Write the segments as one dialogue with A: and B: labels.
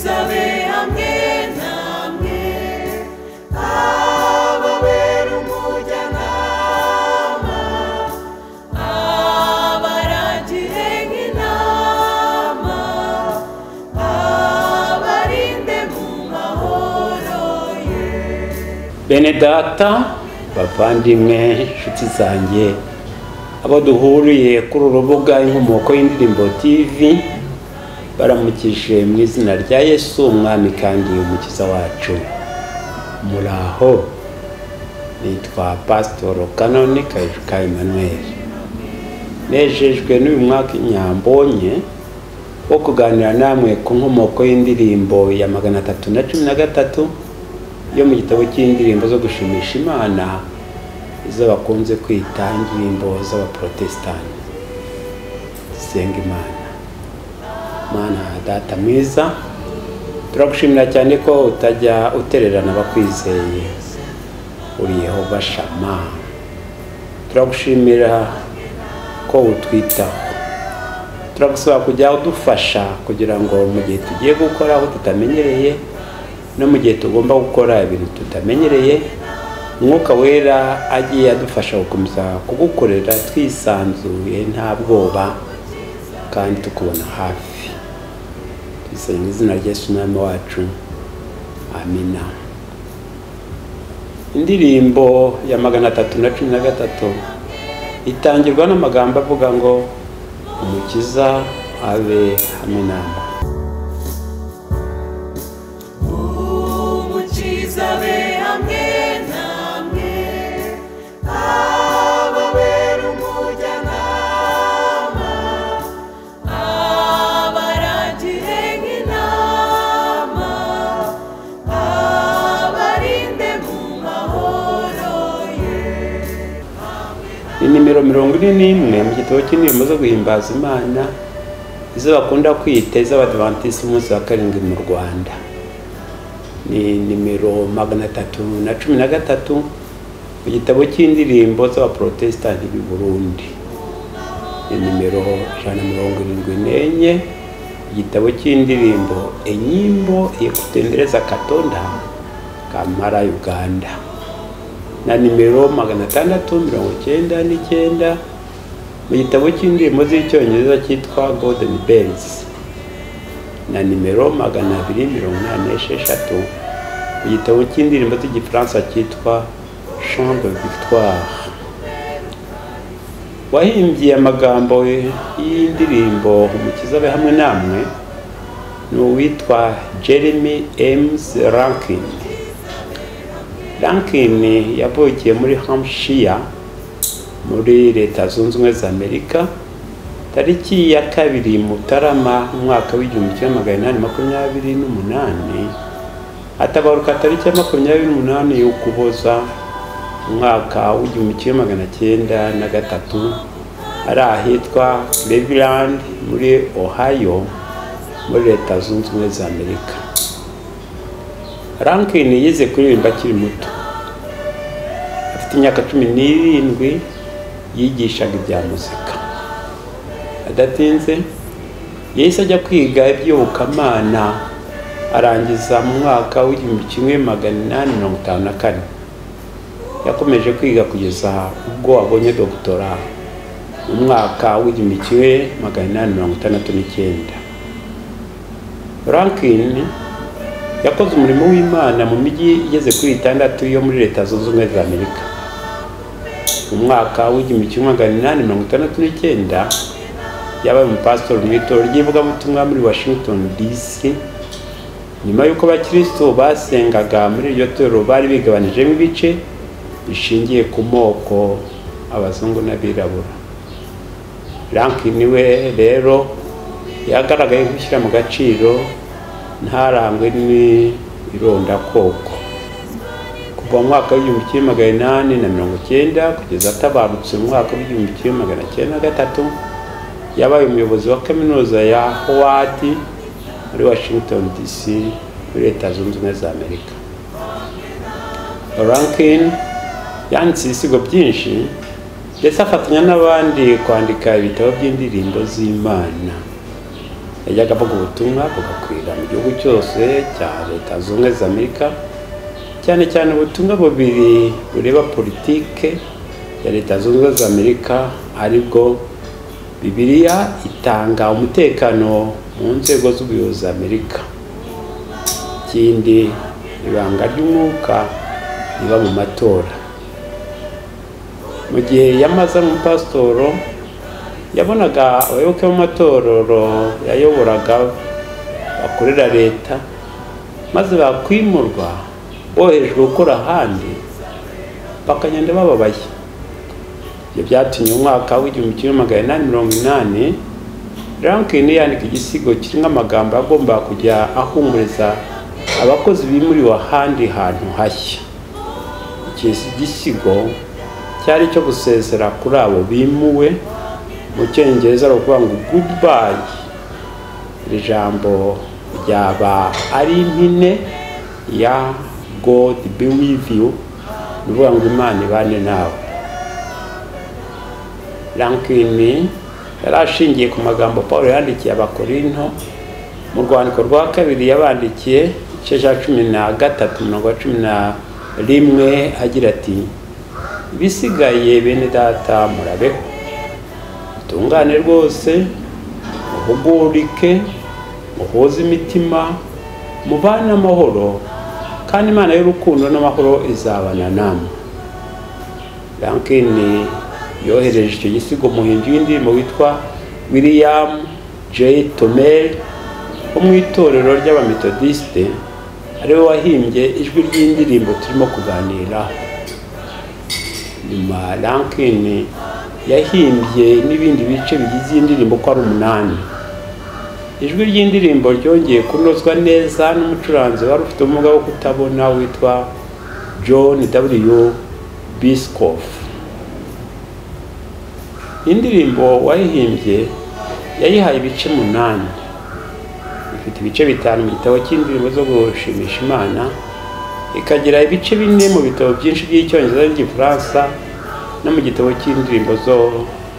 A: umukiza be hamwe namwe ababera umujyanama abaragire nk'intama abarinde mu mahoro ye.
B: Bene data bavandimwe inshuti zanjye abo duhuriye kuri urubuga Inkomoko y'Indirimbo TV baramukije mu izina rya Yesu umwami kandi umukiza wacu. Muraho, nitwa Pastor Kanoni Kayijuka Emmanuel. Nejejwe n'uyu mwaka nyambonye wo kuganira namwe ku nkomoko y'indirimbo ya 313 yo mu gitabo cy'indirimbo zo gushimisha Imana izo bakunze kwita indirimbo z'abaprotestani. Senga Imana. Mana data mwiza, turagushimira cyane ko utajya utererana abakwizeye, uri Yehova Shama. Turagushimira ko utwitaho, turagusaba kujya udufasha kugira ngo mu gihe tugiye gukora aho tutamenyereye no mu gihe tugomba gukora ibintu tutamenyereye, Umwuka Wera agiye adufasha gukomeza kugukorera twisanzuye nta bwoba kandi tukubona hafi. Twisenga izina rya Yesu Umwami wacu, amina. Indirimbo ya 313 itangirwa n'amagambo avuga ngo umukiza abe hamwe namwe.
A: Umukiza be hamwe namwe ababera umujyanama abaragire nk'intama abarinde mu mahoro ye.
B: Ni nimero 41 mu gitabo cy'indirimbo zo guhimbaza Imana izo bakunda kwita iz'Abadventiste umunsi wa karindwi mu Rwanda. Ni nimero 313 mu gitabo cy'indirimbo z'abaprotestanti b'i Burundi. Ni nimero 174 mu gitabo cy'indirimbo enyimbo yekutendereza Katonda Kampala Uganda. Na nimero 699 mu gitabo cy'indirimbo z'icyongereza cyitwa Golden Bells. Na nimero 286 mu gitabo cy'indirimbo z'igifaransa cyitwa Chant de Victoire. Wahimbye amagambo y'indirimbo umukiza be hamwe namwe ni uwitwa Jeremy Ames Rankin. Rankin yavukiye muri Hampshire muri Leta Zunze Ubumwe za Amerika tariki ya 2 Mutarama umwaka w'1828, atabaruka tariki ya 28 y'Ukuboza umwaka w'1903 ari ahitwa Cleveland muri Ohio muri Leta Zunze Ubumwe za Amerika. Rankin yize kuririmba akiri muto, afite imyaka 17 yigishaga ibya muzika. Adatinze yahise ajya kwiga iby'ubukamana arangiza mu mwaka w'1854. Yakomeje kwiga kugeza ubwo abonye doktora mu mwaka w'1869. Rankin yakoze umurimo w'Imana mu mijyi igeze kuri 6 yo muri Leta Zunze Ubumwe za Amerika. Mu mwaka w'1869 yabaye umupastor mu itorero ry'ivugabutumwa muri Washington DC. Nyuma y'uko abakristo basengaga muri iryo torero bari bigabanijemo ibice bishingiye ku moko, abazungu n'abirabura. Rankin we rero yagaragaye gushyira mu gaciro ntarangwe n'irondakoko. Kuva mu mwaka w'1890 kugeza atabarutse mu mwaka w'1903 yabaye umuyobozi wa kaminuza ya Howard muri Washington DC muri Leta Zunze Ubumwe za Amerika. Rankin yanditse ibisigo byinshi ndetse afatanya n'abandi kwandika ibitabo by'indirimbo z'Imana. yajyaga avuga ubutumwa bugakwira mu gihugu cyose cya Leta Zunze Ubumwe za Amerika, cyane cyane ubutumwa bubiri bureba politike ya Leta Zunze Ubumwe za Amerika, aribwo Bibiliya itanga umutekano mu nzego z'ubuyobozi za Amerika. Ikindi, ibanga ry'umwuka riba mu matora. Mu gihe yamaze mu pasitoro, yabonaga abayoboke mu matorero yayoboraga bakorera leta, maze bakwimurwa bohejwe gukora ahandi bakagenda bababaye. Ibyo byatumye umwaka w'1880 Rankin yandika igisigo kirimo amagambo agomba kujya ahumuriza abakozi bimuriwe ahandi hantu hashya. Iki gisigo cyari cyo gusezera kuri abo bimuwe, mu Cyongereza bavuga ngo goodbye. Iri jambo ryaba ari impine ya God be with you, bivuga ngo Imana ibane nawe. Rankin yari ashingiye ku magambo Pawulo yandikiye Abakorinto mu rwandiko rwa kabiri yabandikiye, igice cya 13:11, agira ati: ibisigaye bene data murabeho, mutungane rwose, muhugurike, muhoze imitima, mubane amahoro, kandi Imana y'urukundo n'amahoro izabana namwe. Rankin yohereje icyo gisigo umuhimbyi w'indirimbo witwa William J. Tomel wo mu itorero ry'Abametodiste, ariwe wahimbye ijwi ry'indirimbo turimo kuganiraho. Nyuma Rankin yahimbye n'ibindi bice bigize iyi ndirimbo ko ari 8. Ijwi ry'indirimbo ryongeye kunozwa neza n'umucuranzi wari ufite ubumuga bwo kutabona witwa John W. Biscoff. Indirimbo wayihimbye yayihaye ibice 8. Ifite ibice 5 mu gitabo cy'indirimbo zo gushimisha Imana, ikagira ibice 4 mu bitabo byinshi by'icyongereza n'igifaransa, no mu gitabo cy'indirimbo zo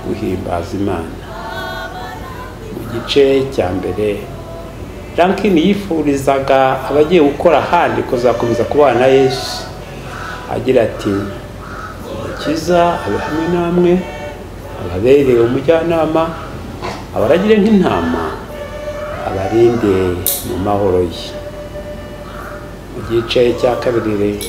B: guhimbaza Imana. Mu gice cya mbere, Rankin yifurizaga abagiye gukora ahandi kuzakomeza kubana na Yesu, agira ati: Umukiza abe hamwe namwe, ababereye umujyanama, abaragire nk'intama, abarinde mu mahoro ye. Mu gice cya kabiri,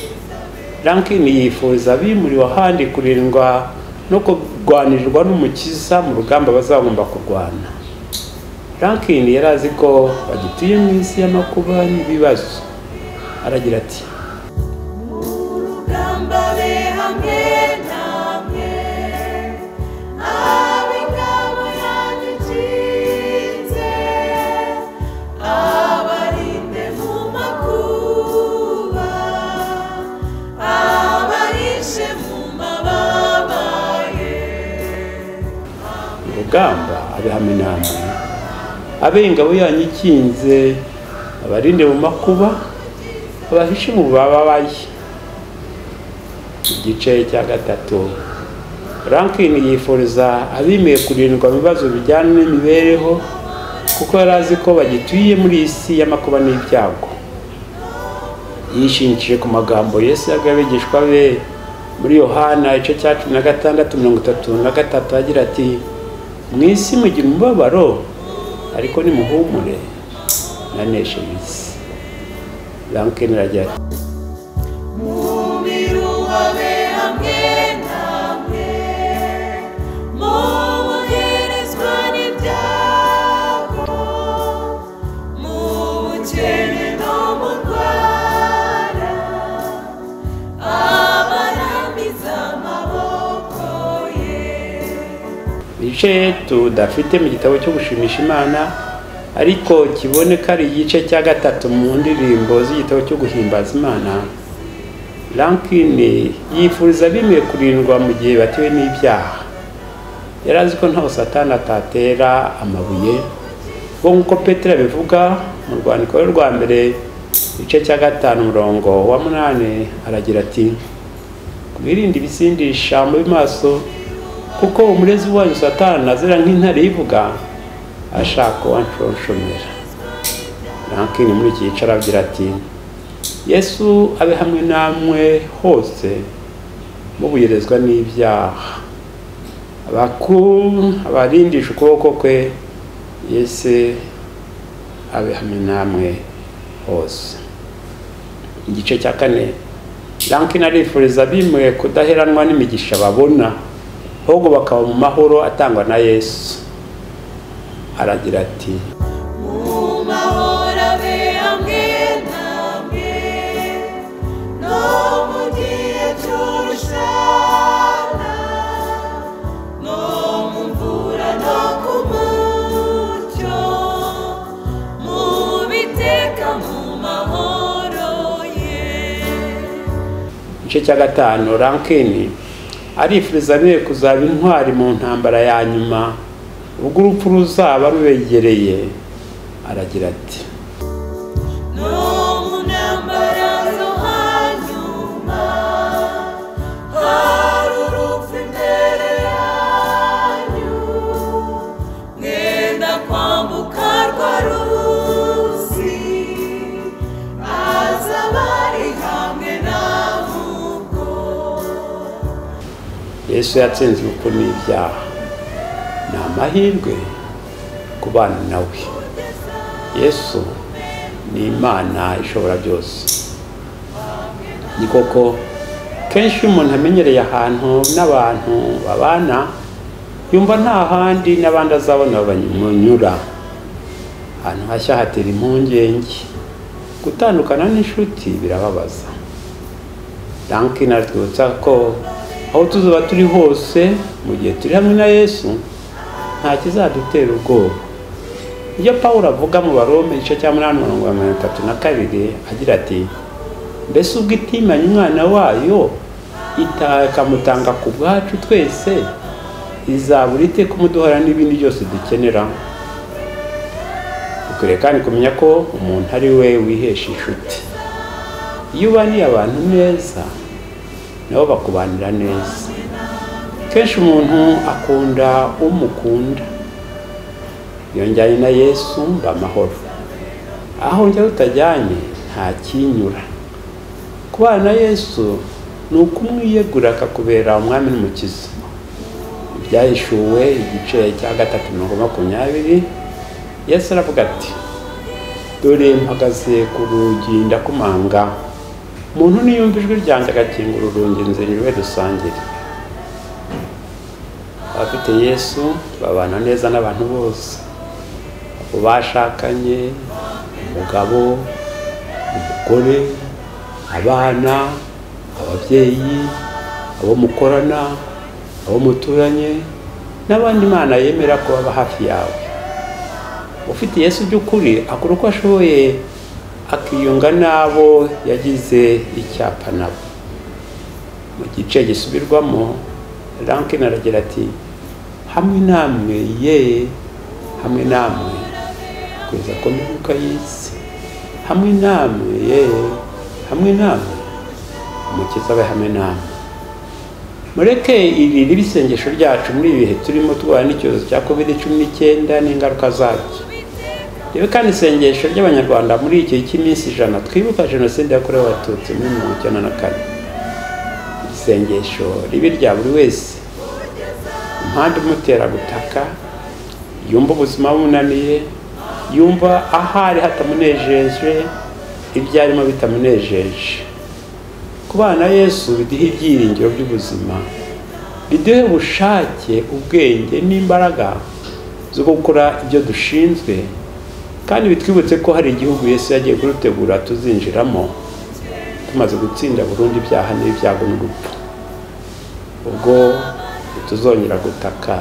B: Rankin yifuriza abimuriwe ahandi kurindwa no kurwanirwa n'Umukiza mu rugamba bazagomba kurwana. Rankin yari azi ko bagituye mu isi y'amakuba n'ibibazo. Aragira ati:
A: urugamba be hamwe namwe, ab'ingabo yanyukinze, abarinde mu makuba, abarishe mu mababa ye.
B: urugamba abe hamwe namwe, abe ingabo yanyu ikinze, abarinde mu makuba, abahishe mu mababa ye. Igice cya gatatu, Rankin yifuriza abimeye kurindwa mu bibazo bijyana n'imibereho, kuko yari azi ko bagituye muri isi y'amakuba n'ibyago. Yishingikije ku magambo Yesu yabwiye abigishwa be muri Yohana igice cya 16:33, agira ati: mu isi mugira umubabaro, ariko nimuhumure, nanesheje isi. Rankin aragira ati:
A: mubiruha be hamwe namwe, mubugerezwa n'ibyago, mu bukene no mu ndwara, abaramiza amaboko ye.
B: Igice tudafite mu gitabo cyo gushimisha Imana, ariko kiboneka ari igice cya gatatu mu ndirimbo z'igitabo cyo guhimbaza Imana. Rankin yifuriza abimeye kurindwa mu gihe batewe n'ibyaha. Yari azi ko ntaho Satani atatera amabuye, ngo nk'uko Petero abivuga mu rwandiko rwe rwa mbere igice cya 5:8, aragira ati: mwirinde ibisindisha mu maso, kuko umurezi wanyu Satani azira nk'intare ivuga, ashaka uwanshonshomera. Rankini muri iki gice aragira ati Yesu abe hamwe namwe hose mubuyerezwa n'ibyaha, abarindisha ukuboko kwe. Yesu abe hamwe namwe hose. Igice cya 4, Rankini arifuriza bimwe kudaheranwa n'imigisha babona, ahubwo bakaba mu mahoro atangwa na Yesu. Aragira ati
A: mu mahoro abe hamwe namwe no mu gihe cy'urushana no mu mvura no ku mucyo mu biteka mu mahoro ye.
B: Igice cya 5, Rankini arifuriza biwe kuzaba intwari mu ntambara ya nyuma ubwo urupfu ruzaba rubegereye. Aragira ati
A: no mu ntambara zo hanyuma hari urupfu imbere yanyu, mwenda kwambuka rwa ruzi azaba ari hamwe namwe ubwo.
B: Yesu yatsinze urupfu n'ibyaha. Ni amahirwe kubana nawe. Yesu ni Imana ishobora byose. Ni koko kenshi iyo umuntu amenyereye ahantu n'abantu babana, yumva nta handi n'abandi azabona bamunyura. Ahantu hashya hatera impungenge, gutandukana n'inshuti birababaza. Rankini aratwibutsa ko aho tuzoba turi hose mu gihe turi hamwe na Yesu nta kizadutera ubwoba. Iyo Pawulo avuga mu Barome igice cya 8:32 agira ati mbese ubwo itimanye umwana wayo ikamutanga ku bwacu twese, izabura ite kumuduhora n'ibindi byose dukenera. Dukwiriye kandi kumenya ko umuntu ari we wihesha inshuti. Iyo ubaniye abantu neza nabo bakubanira neza. Kenshi umuntu akunda umukunda. Iyo njyanye na Yesu mba amahoro, aho njya utajyanye nta kinyura. Kubana na Yesu ni ukumwiyegura akakubera umwami n'umukiza. Ibyahishuwe igice cya 3:20, Yesu aravuga ati dore mpagaze ku rugi ndakomanga, umuntu niyumva ijwi ryanjye agakingura urugi nzira dusangire. Abafite Yesu babana neza n'abantu bose, abo bashakanye, umugabo, umugore, abana, ababyeyi, abo mukorana, abo muturanye n'abandi Imana yemera ko baba hafi yawe. Ufite Yesu by'ukuri akora uko ashoboye akiyunga n'abo yagize icyapa nabo. Mu gice gisubirwamo Rankini aragira ati hamwe namwe hamwe namwe kugeza ku mperuka y'isi, hamwe namwe hamwe namwe umukiza abe hamwe namwe. Mureke iri ribe isengesho ryacu muri ibi bihe turimo turwana n'icyorezo cya COVID-19 n'ingaruka zacyo. Rebe kandi isengesho ry'Abanyarwanda muri iki cy'iminsi 100 twibuka jenoside yakorewe Abatutsi muri 1994. Isengesho ribe rya buri wese, impande umutera gutaka, yumva ubuzima bumunaniye, yumva ahari hatamunejeje, ibyarimo bitamunejeje. Kubana Yesu biduhe ibyiringiro by'ubuzima, biduhe ubushake, ubwenge n'imbaraga zo gukora ibyo dushinzwe, kandi bitwibutse ko hari igihugu Yesu yagiye kurutegura tuzinjiramo tumaze gutsinda burundu ibyaha n'ibyago n'urupfu. Ubwo tuzongera gutaka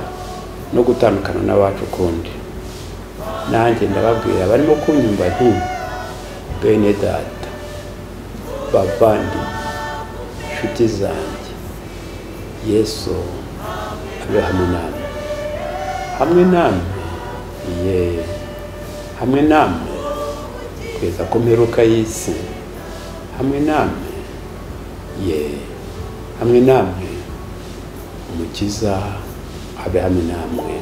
B: no gutandukana n'abacu kundi. Nanjye ndababwira barimo kunyumva nti bene data, bavandi, inshuti zanjye, Yesu abe hamwe namwe. Hamwe namwe hamwe namwe kugeza ku mperuka y'isi. Hamwe namwe hamwe namwe umukiza abe hamwe namwe.